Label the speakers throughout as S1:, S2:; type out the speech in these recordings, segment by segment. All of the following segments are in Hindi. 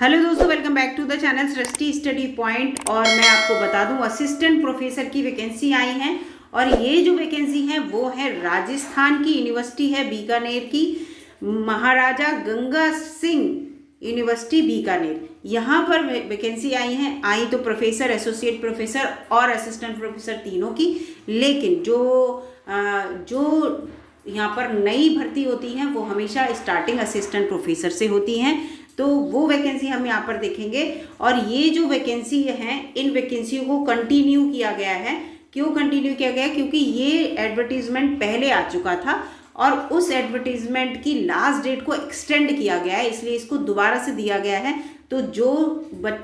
S1: हेलो दोस्तों, welcome back to the channel Srishti study point. और मैं आपको बता दूं, असिस्टेंट प्रोफेसर की वैकेंसी आई हैं और ये जो वैकेंसी है वो है राजस्थान की यूनिवर्सिटी है बीकानेर की, महाराजा गंगा सिंह यूनिवर्सिटी बीकानेर। यहाँ पर वैकेंसी आई तो प्रोफेसर, एसोसिएट प्रोफेसर और असिस्टेंट प्रोफेसर तीनों की। लेकिन जो यहाँ पर नई भर्ती होती हैं वो हमेशा स्टार्टिंग असिस्टेंट प्रोफेसर से होती हैं, तो वो वैकेंसी हम यहाँ पर देखेंगे। और ये जो वैकेंसी है, इन वैकेंसियों को कंटिन्यू किया गया है। क्यों कंटिन्यू किया गया? क्योंकि ये एडवर्टीजमेंट पहले आ चुका था और उस एडवर्टीजमेंट की लास्ट डेट को एक्सटेंड किया गया है, इसलिए इसको दोबारा से दिया गया है। तो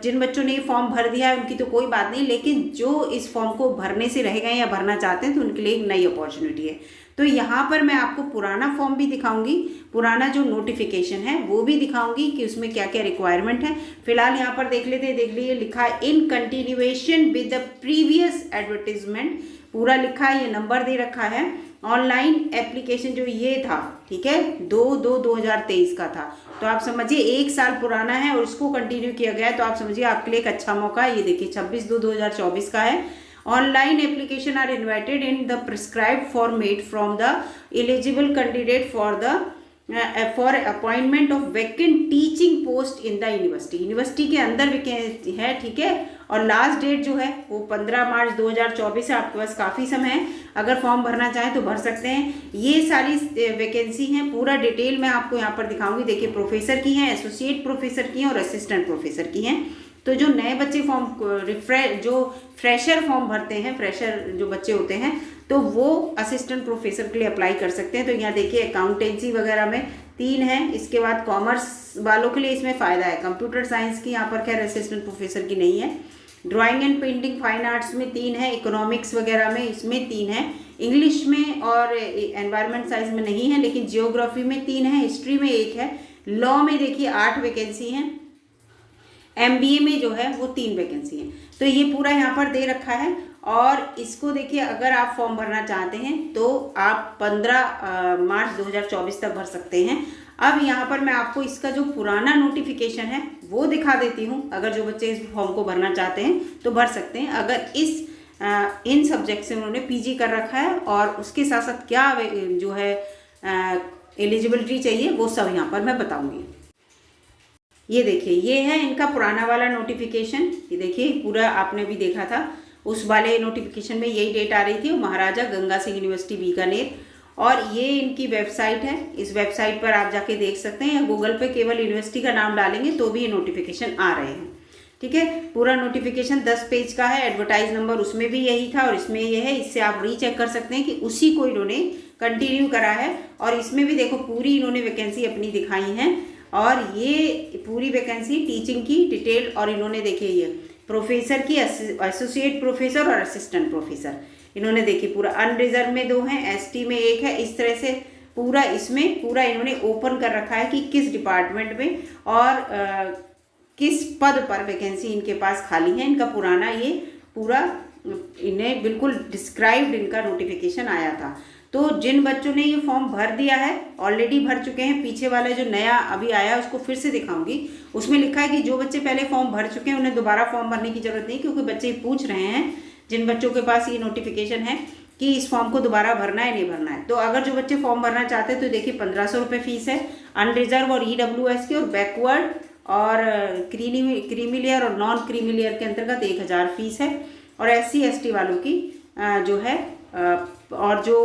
S1: जिन बच्चों ने ये फॉर्म भर दिया है उनकी तो कोई बात नहीं, लेकिन जो इस फॉर्म को भरने से रह गए या भरना चाहते हैं तो उनके लिए एक नई अपॉर्चुनिटी है। तो यहाँ पर मैं आपको पुराना फॉर्म भी दिखाऊंगी, पुराना जो नोटिफिकेशन है वो भी दिखाऊंगी कि उसमें क्या क्या रिक्वायरमेंट है। फिलहाल यहाँ पर देख लीजिए लिखा है in continuation with the previous advertisement, पूरा लिखा है, ये नंबर दे रखा है। ऑनलाइन एप्लीकेशन जो ये था, ठीक है, 2/2/2023 का था, तो आप समझिए 1 साल पुराना है और उसको कंटिन्यू किया गया है, तो आप समझिए आपके लिए एक अच्छा मौका है। ये देखिए 26/2/2024 का है। Online application are invited in the prescribed format from the eligible candidate for appointment of vacant teaching post in the university। University के अंदर वैकेंसी है, ठीक है। और लास्ट डेट जो है वो 15 मार्च 2024 है। आपके पास काफ़ी समय है, अगर फॉर्म भरना चाहें तो भर सकते हैं। ये सारी वैकेंसी हैं, पूरा डिटेल मैं आपको यहाँ पर दिखाऊंगी। देखिए, प्रोफेसर की हैं, एसोसिएट प्रोफेसर की हैं और असिस्टेंट प्रोफेसर की हैं। तो जो नए बच्चे जो फ्रेशर फॉर्म भरते हैं, फ्रेशर जो बच्चे होते हैं, तो वो असिस्टेंट प्रोफेसर के लिए अप्लाई कर सकते हैं। तो यहाँ देखिए अकाउंटेंसी वगैरह में 3 हैं। इसके बाद कॉमर्स वालों के लिए इसमें फ़ायदा है। कंप्यूटर साइंस की यहाँ पर खैर असिस्टेंट प्रोफेसर की नहीं है। Drawing and painting, fine arts में 3 है। इकोनॉमिक्स वगैरह में इसमें 3 है। इंग्लिश में और एनवायरमेंट साइंस में नहीं है, लेकिन जियोग्राफी में 3 है, हिस्ट्री में 1 है। लॉ में देखिए 8 वैकेंसी हैं। MBA में जो है वो 3 वैकेंसी हैं। तो ये पूरा यहाँ पर दे रखा है। और इसको देखिए, अगर आप फॉर्म भरना चाहते हैं तो आप 15 मार्च 2024 तक भर सकते हैं। अब यहाँ पर मैं आपको इसका जो पुराना नोटिफिकेशन है वो दिखा देती हूँ। अगर जो बच्चे इस फॉर्म को भरना चाहते हैं तो भर सकते हैं। अगर इन सब्जेक्ट से उन्होंने PG कर रखा है और उसके साथ साथ क्या जो है एलिजिबिलिटी चाहिए वो सब यहाँ पर मैं बताऊँगी। ये देखिए, ये है इनका पुराना वाला नोटिफिकेशन। ये देखिए, पूरा आपने भी देखा था, उस वाले नोटिफिकेशन में यही डेट आ रही थी, महाराजा गंगा सिंह यूनिवर्सिटी बीकानेर। और ये इनकी वेबसाइट है, इस वेबसाइट पर आप जाके देख सकते हैं, या गूगल पे केवल यूनिवर्सिटी का नाम डालेंगे तो भी ये नोटिफिकेशन आ रहे हैं, ठीक है। पूरा नोटिफिकेशन 10 पेज का है। एडवर्टाइज नंबर उसमें भी यही था और इसमें ये है। इससे आप रीचेक कर सकते हैं कि उसी को इन्होंने कंटिन्यू करा है। और इसमें भी देखो पूरी इन्होंने वैकेंसी अपनी दिखाई है। और ये पूरी वैकेंसी टीचिंग की डिटेल, और इन्होंने देखिए ये प्रोफेसर की, एसोसिएट प्रोफेसर और असिस्टेंट प्रोफेसर, इन्होंने देखिए पूरा अनरिजर्व में 2 हैं, ST में 1 है। इस तरह से पूरा इसमें पूरा इन्होंने ओपन कर रखा है कि किस डिपार्टमेंट में और किस पद पर वैकेंसी इनके पास खाली है। इनका पुराना ये पूरा इन्हें बिल्कुल डिस्क्राइब्ड इनका नोटिफिकेशन आया था। तो जिन बच्चों ने ये फॉर्म भर दिया है, ऑलरेडी भर चुके हैं, पीछे वाला जो नया अभी आया है उसको फिर से दिखाऊंगी। उसमें लिखा है कि जो बच्चे पहले फॉर्म भर चुके हैं उन्हें दोबारा फॉर्म भरने की जरूरत नहीं, क्योंकि बच्चे पूछ रहे हैं, जिन बच्चों के पास ये नोटिफिकेशन है, कि इस फॉर्म को दोबारा भरना है नहीं भरना है। तो अगर जो बच्चे फॉर्म भरना चाहते हैं तो देखिए 1500 रुपये फीस है। अनरिजर्व और EWS की, और बैकवर्ड और क्रीमी लेयर और नॉन क्रीमी लेयर के अंतर्गत 1000 फीस है। और SC ST वालों की जो है और जो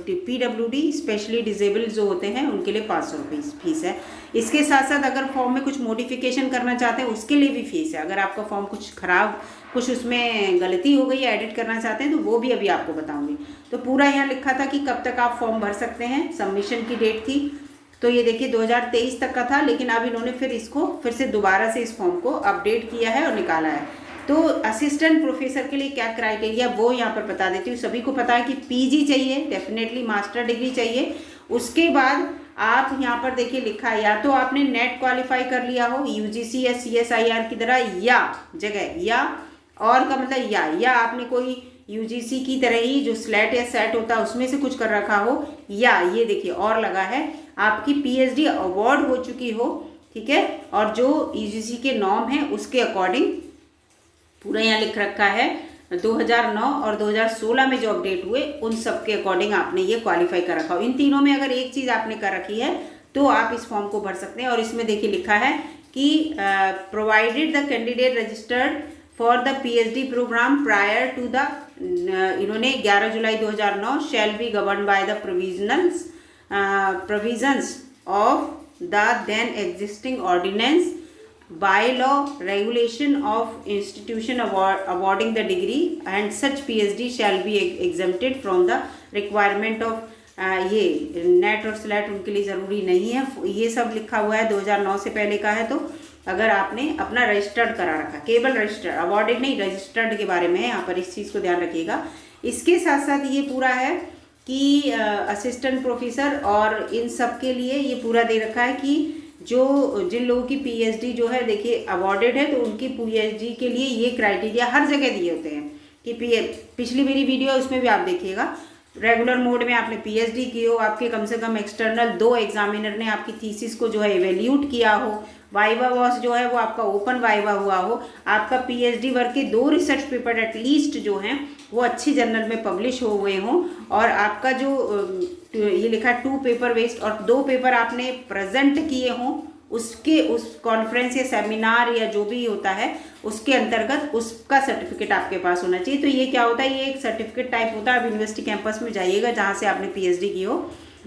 S1: PWD स्पेशली डिजेबल जो होते हैं उनके लिए 500 रुपये फीस है। इसके साथ साथ अगर फॉर्म में कुछ मॉडिफिकेशन करना चाहते हैं उसके लिए भी फीस है। अगर आपका फॉर्म कुछ खराब, कुछ उसमें गलती हो गई है, एडिट करना चाहते हैं तो वो भी अभी आपको बताऊंगी। तो पूरा यहाँ लिखा था कि कब तक आप फॉर्म भर सकते हैं, सबमिशन की डेट थी। तो ये देखिए 2023 तक का था, लेकिन अब इन्होंने फिर इसको फिर से दोबारा से इस फॉर्म को अपडेट किया है और निकाला है। तो असिस्टेंट प्रोफेसर के लिए क्या क्राइटेरिया वो यहाँ पर बता देती हूँ। सभी को पता है कि PG चाहिए, डेफिनेटली मास्टर डिग्री चाहिए। उसके बाद आप यहाँ पर देखिए लिखा है, या तो आपने नेट क्वालिफाई कर लिया हो UGC या CSIR की तरह, या जगह या और का मतलब या आपने कोई UGC की तरह ही जो स्लेट या सेट होता है उसमें से कुछ कर रखा हो, या ये देखिए और लगा है आपकी PhD अवार्ड हो चुकी हो, ठीक है। और जो यूजीसी के नॉर्म है उसके अकॉर्डिंग पूरा यहाँ लिख रखा है 2009 और 2016 में जो अपडेट हुए उन सब के अकॉर्डिंग आपने ये क्वालिफाई कर रखा हो। इन तीनों में अगर एक चीज़ आपने कर रखी है तो आप इस फॉर्म को भर सकते हैं। और इसमें देखिए लिखा है कि provided the candidate registered for the PhD program prior to the इन्होंने 11 July 2009 shall be govern by the provisions of the then existing ordinance by law regulation of institution awarding the degree and such PhD shall be exempted from the requirement of ये नेट और स्लैट उनके लिए ज़रूरी नहीं है। ये सब लिखा हुआ है 2009 से पहले का है। तो अगर आपने अपना रजिस्टर्ड करा रखा, केवल रजिस्टर्ड, अवॉर्डेड नहीं, रजिस्टर्ड के बारे में है यहाँ पर, इस चीज़ को ध्यान रखिएगा। इसके साथ साथ ये पूरा है कि असिस्टेंट प्रोफेसर और इन सब के लिए ये पूरा दे रखा है कि जो जिन लोगों की पीएचडी जो है देखिए अवॉर्डेड है तो उनकी पीएचडी के लिए ये क्राइटेरिया हर जगह दिए होते हैं कि पिछली मेरी वीडियो है उसमें भी आप देखिएगा, रेगुलर मोड में आपने पीएचडी की हो, आपके कम से कम एक्सटर्नल 2 एग्जामिनर ने आपकी थीसिस को जो है इवेल्यूट किया हो, वाइवा वॉस जो है वो आपका ओपन वाइवा हुआ हो, आपका पीएचडी वर्क के 2 रिसर्च पेपर एटलीस्ट जो हैं वो अच्छी जर्नल में पब्लिश हो गए हों, और आपका जो ये लिखा है 2 पेपर वेस्ट और 2 पेपर आपने प्रेजेंट किए हों उसके उस कॉन्फ्रेंस या सेमिनार या जो भी होता है उसके अंतर्गत उसका सर्टिफिकेट आपके पास होना चाहिए। तो ये क्या होता है, ये एक सर्टिफिकेट टाइप होता है। आप यूनिवर्सिटी कैंपस में जाइएगा जहाँ से आपने पीएचडी की हो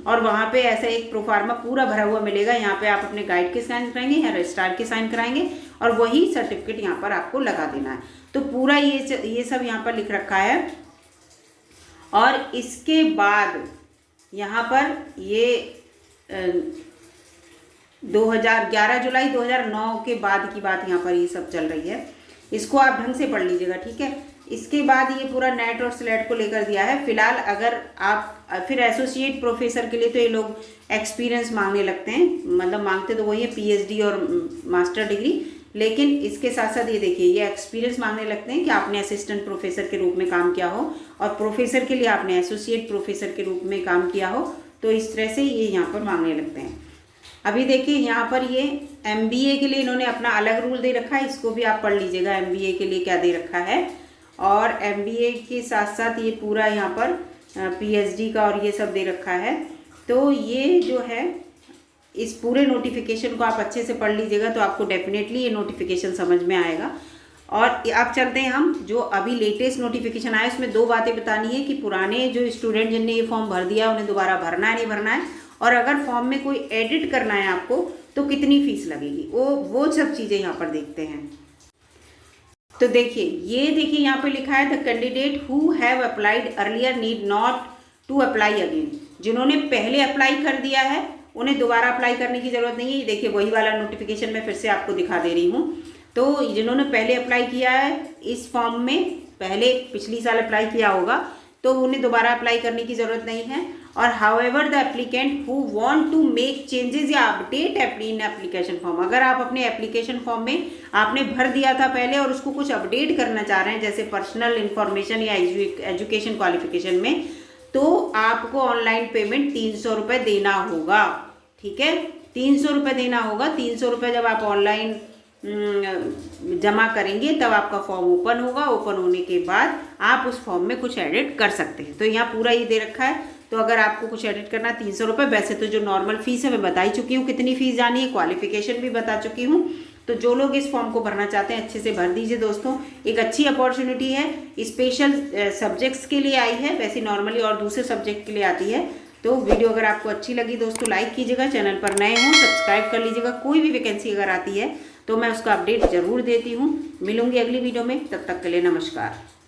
S1: और वहाँ पे ऐसा एक प्रोफार्मा पूरा भरा हुआ मिलेगा। यहाँ पे आप अपने गाइड के साइन कराएंगे या रजिस्ट्रार के साइन कराएंगे और वही सर्टिफिकेट यहाँ पर आपको लगा देना है। तो पूरा ये सब यहाँ पर लिख रखा है। और इसके बाद यहाँ पर ये 11 जुलाई 2009 के बाद की बात यहाँ पर ये सब चल रही है, इसको आप ढंग से पढ़ लीजिएगा, ठीक है। इसके बाद ये पूरा नेट और स्लेट को लेकर दिया है। फिलहाल अगर आप फिर एसोसिएट प्रोफेसर के लिए तो ये लोग एक्सपीरियंस मांगने लगते हैं, मतलब मांगते तो वही है पीएचडी और मास्टर डिग्री, लेकिन इसके साथ साथ ये देखिए ये एक्सपीरियंस मांगने लगते हैं कि आपने असिस्टेंट प्रोफेसर के रूप में काम किया हो और प्रोफेसर के लिए आपने एसोसिएट प्रोफेसर के रूप में काम किया हो। तो इस तरह से ये यहाँ पर मांगने लगते हैं। अभी देखिए यहाँ पर ये एमबीए के लिए इन्होंने अपना अलग रूल दे रखा है, इसको भी आप पढ़ लीजिएगा एमबीए के लिए क्या दे रखा है। और एमबीए के साथ साथ ये पूरा यहाँ पर पीएचडी का और ये सब दे रखा है। तो ये जो है इस पूरे नोटिफिकेशन को आप अच्छे से पढ़ लीजिएगा तो आपको डेफिनेटली ये नोटिफिकेशन समझ में आएगा। और अब चलते हैं हम जो अभी लेटेस्ट नोटिफिकेशन आया उसमें 2 बातें बतानी है कि पुराने जो स्टूडेंट जिनने ये फॉर्म भर दिया उन्हें दोबारा भरना है नहीं भरना है, और अगर फॉर्म में कोई एडिट करना है आपको तो कितनी फीस लगेगी, वो सब चीज़ें यहाँ पर देखते हैं। तो देखिए यहाँ पे लिखा है the candidate who have applied earlier need not to apply again. जिन्होंने पहले अप्लाई कर दिया है उन्हें दोबारा अप्लाई करने की ज़रूरत नहीं है। देखिए वही वाला नोटिफिकेशन मैं फिर से आपको दिखा दे रही हूँ। तो जिन्होंने पहले अप्लाई किया है इस फॉर्म में, पहले पिछली साल अप्लाई किया होगा तो उन्हें दोबारा अप्लाई करने की ज़रूरत नहीं है। और however the applicant who want to make changes या अपडेट इन एप्लीकेशन फॉर्म, अगर आप अपने एप्लीकेशन फॉर्म में आपने भर दिया था पहले और उसको कुछ अपडेट करना चाह रहे हैं जैसे पर्सनल इन्फॉर्मेशन या एजुकेशन क्वालिफिकेशन में, तो आपको ऑनलाइन पेमेंट 300 रुपये देना होगा, ठीक है। 300 रुपये देना होगा। 300 रुपये जब आप ऑनलाइन जमा करेंगे तब आपका फॉर्म ओपन होगा। ओपन होने के बाद आप उस फॉर्म में कुछ एडिट कर सकते हैं। तो यहाँ पूरा ये दे रखा है। तो अगर आपको कुछ एडिट करना 300 रुपये, वैसे तो जो नॉर्मल फीस है मैं बता ही चुकी हूँ कितनी फीस जानी है, क्वालिफिकेशन भी बता चुकी हूँ। तो जो लोग इस फॉर्म को भरना चाहते हैं अच्छे से भर दीजिए दोस्तों। एक अच्छी अपॉर्चुनिटी है, स्पेशल सब्जेक्ट्स के लिए आई है, वैसे नॉर्मली और दूसरे सब्जेक्ट के लिए आती है। तो वीडियो अगर आपको अच्छी लगी दोस्तों लाइक कीजिएगा, चैनल पर नए हों सब्सक्राइब कर लीजिएगा। कोई भी वैकेंसी अगर आती है तो मैं उसका अपडेट ज़रूर देती हूँ। मिलूंगी अगली वीडियो में, तब तक के लिए नमस्कार।